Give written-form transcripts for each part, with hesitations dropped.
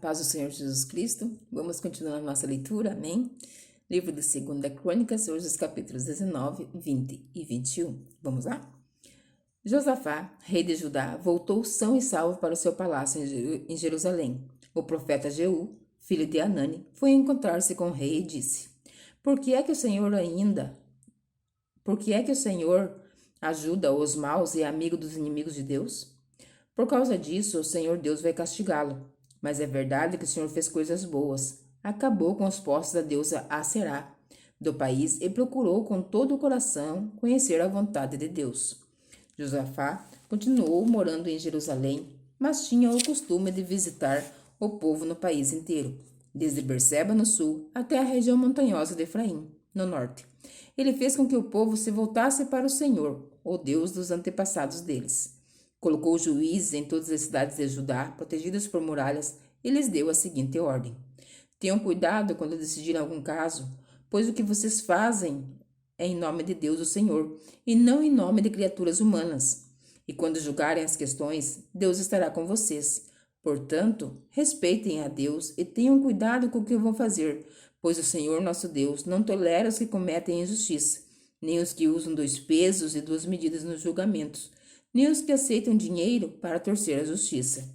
paz do Senhor Jesus Cristo. Vamos continuar a nossa leitura, amém? Livro de 2 Crônicas, hoje os capítulos 19, 20 e 21. Vamos lá? Josafá, rei de Judá, voltou são e salvo para o seu palácio em Jerusalém. O profeta Jeú, filho de Anani, foi encontrar-se com o rei e disse: Por que é que o Senhor ajuda os maus e é amigo dos inimigos de Deus? Por causa disso, o Senhor Deus vai castigá-lo. Mas é verdade que o Senhor fez coisas boas. Acabou com os postos da deusa Aserá do país e procurou com todo o coração conhecer a vontade de Deus. Josafá continuou morando em Jerusalém, mas tinha o costume de visitar o povo no país inteiro, desde Berseba no sul até a região montanhosa de Efraim, no norte. Ele fez com que o povo se voltasse para o Senhor, o Deus dos antepassados deles. Colocou juízes em todas as cidades de Judá, protegidas por muralhas, e lhes deu a seguinte ordem: Tenham cuidado quando decidirem algum caso, pois o que vocês fazem é em nome de Deus, o Senhor, e não em nome de criaturas humanas. E quando julgarem as questões, Deus estará com vocês. Portanto, respeitem a Deus e tenham cuidado com o que vão fazer, pois o Senhor nosso Deus não tolera os que cometem injustiça, nem os que usam 2 pesos e 2 medidas nos julgamentos, nem os que aceitam dinheiro para torcer a justiça.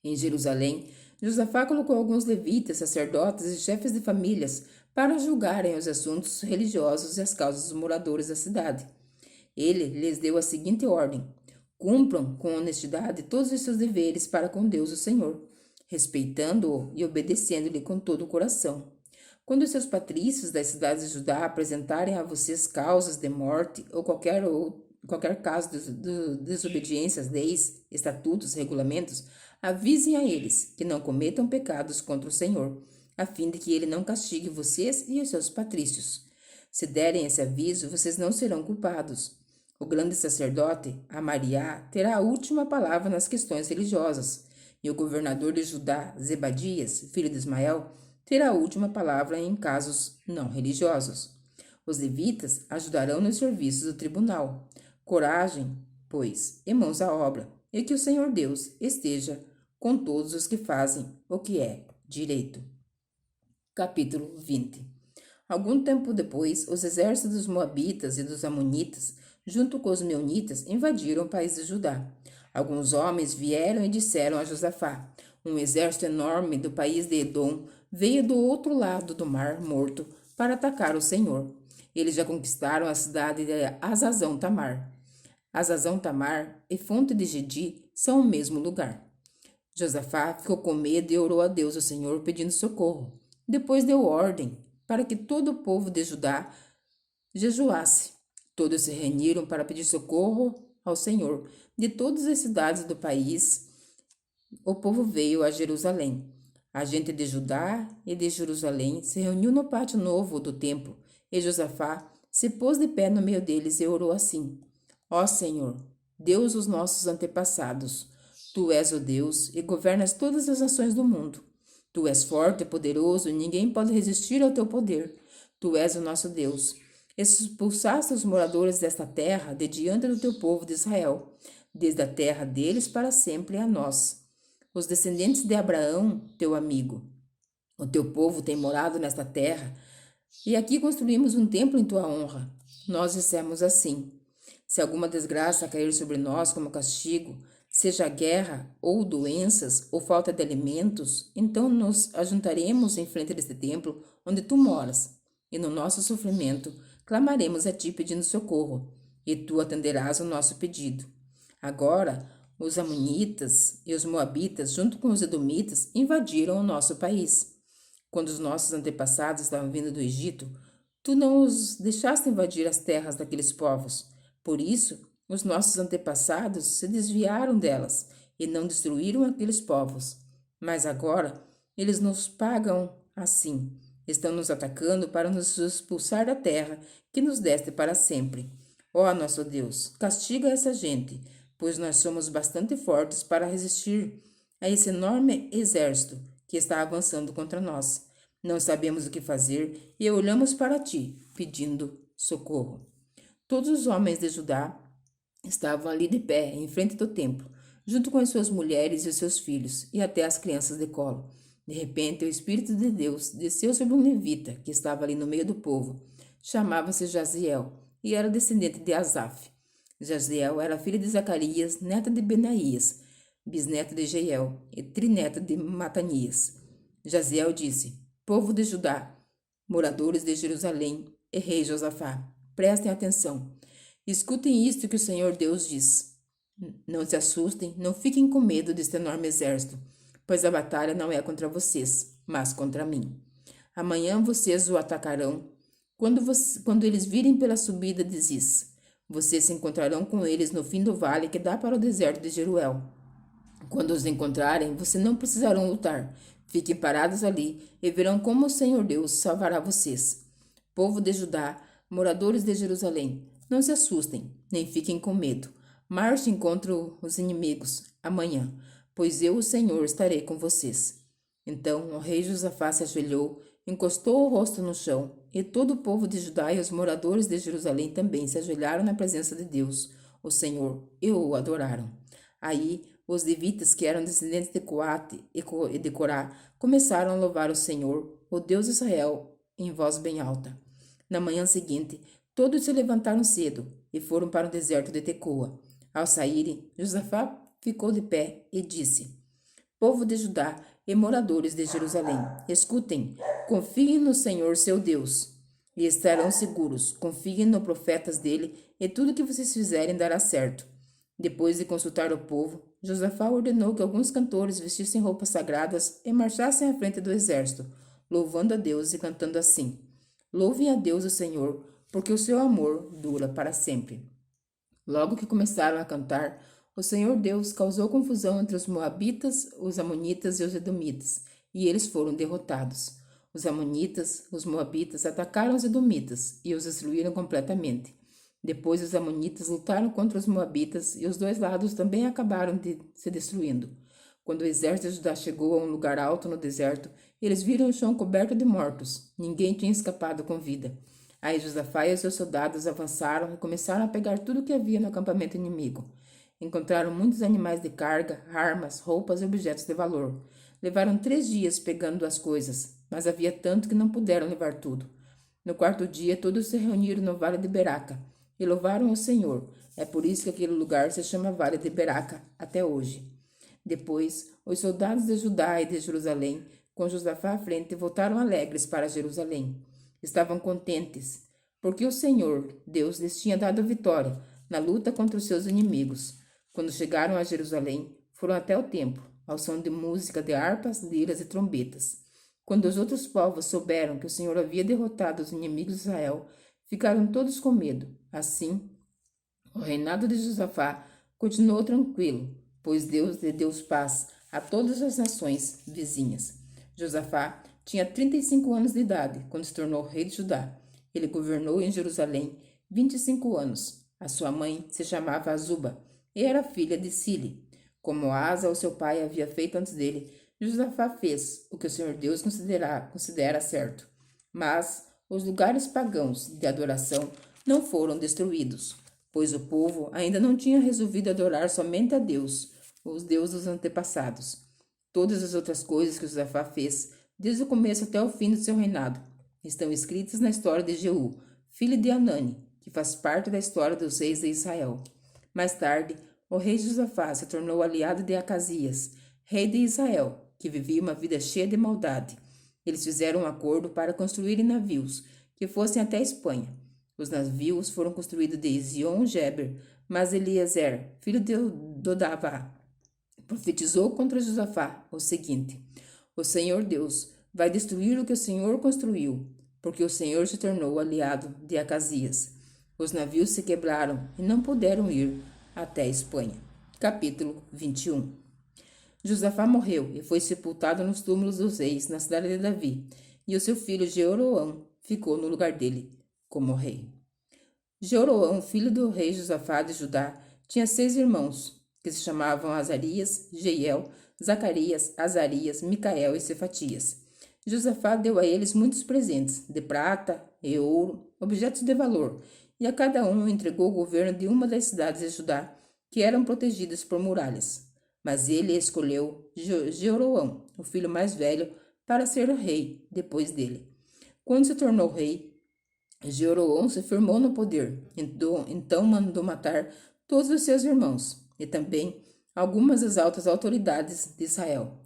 Em Jerusalém, Josafá colocou alguns levitas, sacerdotes e chefes de famílias para julgarem os assuntos religiosos e as causas dos moradores da cidade. Ele lhes deu a seguinte ordem: cumpram com honestidade todos os seus deveres para com Deus o Senhor, respeitando-o e obedecendo-lhe com todo o coração. Quando os seus patrícios das cidades de Judá apresentarem a vocês causas de morte ou qualquer caso de desobediência às leis, estatutos, regulamentos, avisem a eles que não cometam pecados contra o Senhor, a fim de que ele não castigue vocês e os seus patrícios. Se derem esse aviso, vocês não serão culpados. O grande sacerdote, Amariá, terá a última palavra nas questões religiosas, e o governador de Judá, Zebadias, filho de Ismael, terá a última palavra em casos não religiosos. Os levitas ajudarão nos serviços do tribunal. Coragem, pois, e mãos à obra, e que o Senhor Deus esteja com todos os que fazem o que é direito. Capítulo 20. Algum tempo depois, os exércitos dos Moabitas e dos Amonitas, junto com os Meunitas, invadiram o país de Judá. Alguns homens vieram e disseram a Josafá: Um exército enorme do país de Edom veio do outro lado do Mar Morto para atacar o Senhor. Eles já conquistaram a cidade de Azazão-Tamar. Azazão-Tamar e Fonte de Gedi são o mesmo lugar. Josafá ficou com medo e orou a Deus, o Senhor, pedindo socorro. Depois deu ordem para que todo o povo de Judá jejuasse. Todos se reuniram para pedir socorro ao Senhor. De todas as cidades do país, o povo veio a Jerusalém. A gente de Judá e de Jerusalém se reuniu no pátio novo do templo, e Josafá se pôs de pé no meio deles e orou assim: Ó Senhor, Deus dos nossos antepassados, Tu és o Deus e governas todas as nações do mundo. Tu és forte e poderoso e ninguém pode resistir ao Teu poder. Tu és o nosso Deus. Expulsaste os moradores desta terra de diante do Teu povo de Israel, desde a terra deles para sempre a nós, os descendentes de Abraão, Teu amigo. O Teu povo tem morado nesta terra, e aqui construímos um templo em Tua honra. Nós dissemos assim: se alguma desgraça cair sobre nós como castigo, seja guerra, ou doenças, ou falta de alimentos, então nos ajuntaremos em frente deste templo onde tu moras, e no nosso sofrimento clamaremos a ti pedindo socorro, e tu atenderás o nosso pedido. Agora, os amonitas e os moabitas, junto com os edomitas, invadiram o nosso país. Quando os nossos antepassados estavam vindo do Egito, tu não os deixaste invadir as terras daqueles povos. Por isso, os nossos antepassados se desviaram delas e não destruíram aqueles povos. Mas agora, eles nos pagam assim. Estão nos atacando para nos expulsar da terra que nos deste para sempre. Ó nosso Deus, castiga essa gente, pois nós somos bastante fortes para resistir a esse enorme exército que está avançando contra nós. Não sabemos o que fazer e olhamos para ti, pedindo socorro. Todos os homens de Judá estavam ali de pé, em frente do templo. junto com as suas mulheres e os seus filhos, e até as crianças de colo. De repente, o Espírito de Deus desceu sobre um levita que estava ali no meio do povo. Chamava-se Jaziel e era descendente de Asaf. Jaziel era filho de Zacarias, neta de Benaías, bisneto de Jeiel e trineta de Matanias. Jaziel disse: Povo de Judá, moradores de Jerusalém e rei Josafá, prestem atenção. Escutem isto que o Senhor Deus diz. Não se assustem, não fiquem com medo deste enorme exército, pois a batalha não é contra vocês, mas contra mim. Amanhã vocês o atacarão. Quando eles virem pela subida de Ziz, vocês se encontrarão com eles no fim do vale que dá para o deserto de Jeruel. Quando os encontrarem, vocês não precisarão lutar. Fiquem parados ali e verão como o Senhor Deus salvará vocês. Povo de Judá, moradores de Jerusalém, não se assustem, nem fiquem com medo. Marchem contra os inimigos amanhã, pois eu, o Senhor, estarei com vocês. Então o rei Josafá se ajoelhou, encostou o rosto no chão, e todo o povo de Judá e os moradores de Jerusalém também se ajoelharam na presença de Deus, o Senhor, e o adoraram. Aí os levitas, que eram descendentes de Coate e de Corá, começaram a louvar o Senhor, o Deus de Israel, em voz bem alta. Na manhã seguinte, todos se levantaram cedo e foram para o deserto de Tecoa. Ao saírem, Josafá ficou de pé e disse: Povo de Judá e moradores de Jerusalém, escutem, confiem no Senhor seu Deus, e estarão seguros. Confiem nos profetas dele, e tudo que vocês fizerem dará certo. Depois de consultar o povo, Josafá ordenou que alguns cantores vestissem roupas sagradas e marchassem à frente do exército, louvando a Deus e cantando assim: Louvem a Deus o Senhor, porque o seu amor dura para sempre. Logo que começaram a cantar, o Senhor Deus causou confusão entre os moabitas, os amonitas e os edomitas, e eles foram derrotados. Os amonitas, os moabitas atacaram os edomitas e os destruíram completamente. Depois os amonitas lutaram contra os moabitas e os dois lados também acabaram de se destruindo. Quando o exército de Judá chegou a um lugar alto no deserto, eles viram o chão coberto de mortos. Ninguém tinha escapado com vida. Aí Josafá e os seus soldados avançaram e começaram a pegar tudo o que havia no acampamento inimigo. Encontraram muitos animais de carga, armas, roupas e objetos de valor. Levaram 3 dias pegando as coisas, mas havia tanto que não puderam levar tudo. No 4º dia, todos se reuniram no vale de Beraca e louvaram o Senhor. É por isso que aquele lugar se chama Vale de Beraca até hoje. Depois, os soldados de Judá e de Jerusalém, com Josafá à frente, voltaram alegres para Jerusalém. Estavam contentes, porque o Senhor, Deus, lhes tinha dado vitória na luta contra os seus inimigos. Quando chegaram a Jerusalém, foram até o templo, ao som de música de harpas, liras e trombetas. Quando os outros povos souberam que o Senhor havia derrotado os inimigos de Israel, ficaram todos com medo. Assim, o reinado de Josafá continuou tranquilo, pois Deus lhe deu paz a todas as nações vizinhas. Josafá tinha 35 anos de idade quando se tornou rei de Judá. Ele governou em Jerusalém 25 anos. A sua mãe se chamava Azuba e era filha de Sile. Como Asa, o seu pai, havia feito antes dele, Josafá fez o que o Senhor Deus considera certo. Mas os lugares pagãos de adoração não foram destruídos, pois o povo ainda não tinha resolvido adorar somente a Deus, os deuses dos antepassados. Todas as outras coisas que Josafá fez, desde o começo até o fim do seu reinado, estão escritas na história de Jeú, filho de Anani, que faz parte da história dos reis de Israel. Mais tarde, o rei Josafá se tornou aliado de Acasias, rei de Israel, que vivia uma vida cheia de maldade. Eles fizeram um acordo para construírem navios que fossem até a Espanha. Os navios foram construídos de Ezion-Geber, mas Eliezer, filho de Dodavá, profetizou contra Josafá o seguinte: O Senhor Deus vai destruir o que o Senhor construiu, porque o Senhor se tornou aliado de Acasias. Os navios se quebraram e não puderam ir até a Espanha. Capítulo 21. Josafá morreu e foi sepultado nos túmulos dos reis na cidade de Davi, e o seu filho Jeroão ficou no lugar dele como rei. Jeroão, filho do rei Josafá de Judá, tinha 6 irmãos, que se chamavam Azarias, Jeiel, Zacarias, Azarias, Micael e Cefatias. Josafá deu a eles muitos presentes, de prata e ouro, objetos de valor, e a cada um entregou o governo de uma das cidades de Judá, que eram protegidas por muralhas. Mas ele escolheu Jeroão, o filho mais velho, para ser o rei depois dele. Quando se tornou rei, Jeroão se firmou no poder, então mandou matar todos os seus irmãos e também algumas das altas autoridades de Israel.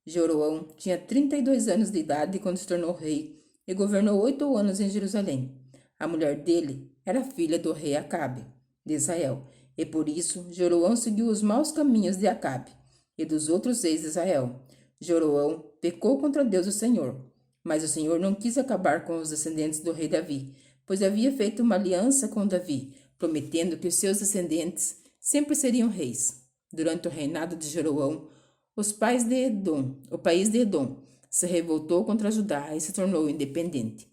Jeroão tinha 32 anos de idade quando se tornou rei e governou 8 anos em Jerusalém. A mulher dele era filha do rei Acabe, de Israel, e por isso Jeroão seguiu os maus caminhos de Acabe e dos outros reis de Israel. Jeroão pecou contra Deus o Senhor, mas o Senhor não quis acabar com os descendentes do rei Davi, pois havia feito uma aliança com Davi, prometendo que os seus descendentes sempre seriam reis. Durante o reinado de Jeroão, o país de Edom, se revoltou contra Judá e se tornou independente.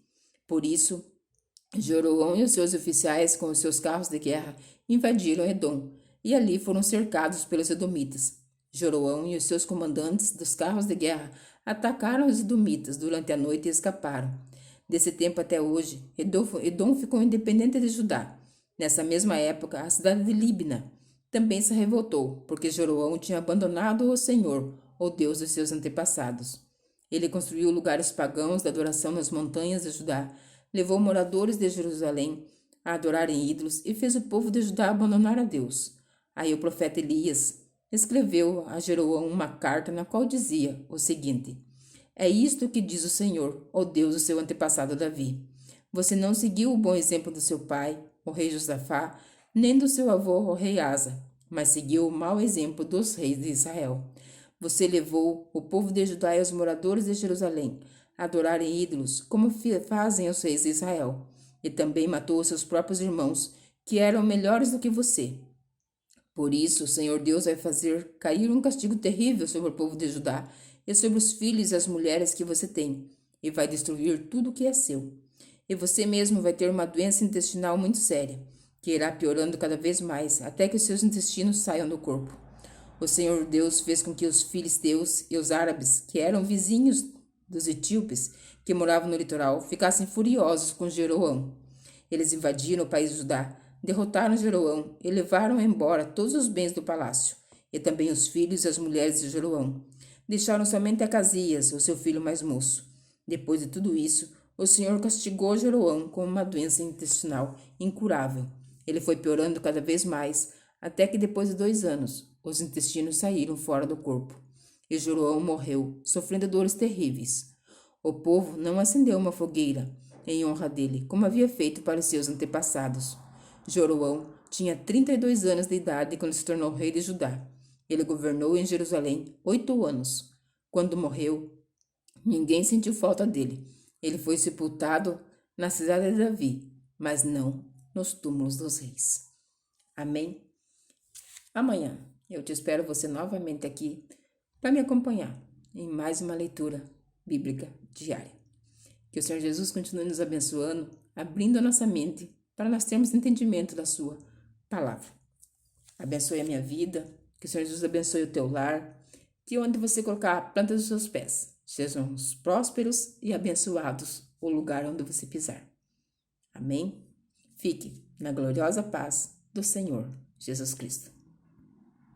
Por isso, Jeroão e os seus oficiais, com os seus carros de guerra, invadiram Edom e ali foram cercados pelos edomitas. Jeroão e os seus comandantes dos carros de guerra atacaram os edomitas durante a noite e escaparam. Desse tempo até hoje, Edom ficou independente de Judá. Nessa mesma época, a cidade de Líbna também se revoltou, porque Jeroão tinha abandonado o Senhor, o Deus dos seus antepassados. Ele construiu lugares pagãos de adoração nas montanhas de Judá, levou moradores de Jerusalém a adorarem ídolos e fez o povo de Judá abandonar a Deus. Aí o profeta Elias escreveu a Jeroão uma carta na qual dizia o seguinte: É isto que diz o Senhor, o Deus do seu antepassado Davi. Você não seguiu o bom exemplo do seu pai, o rei Josafá, nem do seu avô, o rei Asa, mas seguiu o mau exemplo dos reis de Israel. Você levou o povo de Judá e os moradores de Jerusalém a adorarem ídolos, como fazem os reis de Israel, e também matou os seus próprios irmãos, que eram melhores do que você. Por isso, o Senhor Deus vai fazer cair um castigo terrível sobre o povo de Judá e sobre os filhos e as mulheres que você tem, e vai destruir tudo o que é seu. E você mesmo vai ter uma doença intestinal muito séria, que irá piorando cada vez mais, até que os seus intestinos saiam do corpo. O Senhor Deus fez com que os filisteus e os árabes, que eram vizinhos dos etíopes, que moravam no litoral, ficassem furiosos com Jeroão. Eles invadiram o país de Judá, derrotaram Jeroão e levaram embora todos os bens do palácio, e também os filhos e as mulheres de Jeroão. Deixaram somente Acasias, o seu filho mais moço. Depois de tudo isso, o Senhor castigou Jeroão com uma doença intestinal incurável. Ele foi piorando cada vez mais, até que depois de 2 anos, os intestinos saíram fora do corpo. E Jeroão morreu, sofrendo dores terríveis. O povo não acendeu uma fogueira em honra dele, como havia feito para os seus antepassados. Jeroão tinha 32 anos de idade quando se tornou rei de Judá. Ele governou em Jerusalém 8 anos. Quando morreu, ninguém sentiu falta dele. Ele foi sepultado na cidade de Davi, mas não nos túmulos dos reis. Amém? Amanhã eu te espero você novamente aqui para me acompanhar em mais uma leitura bíblica diária. Que o Senhor Jesus continue nos abençoando, abrindo a nossa mente para nós termos entendimento da sua palavra. Abençoe a minha vida, que o Senhor Jesus abençoe o teu lar, que onde você colocar a planta dos seus pés, sejam prósperos e abençoados o lugar onde você pisar. Amém? Fique na gloriosa paz do Senhor Jesus Cristo.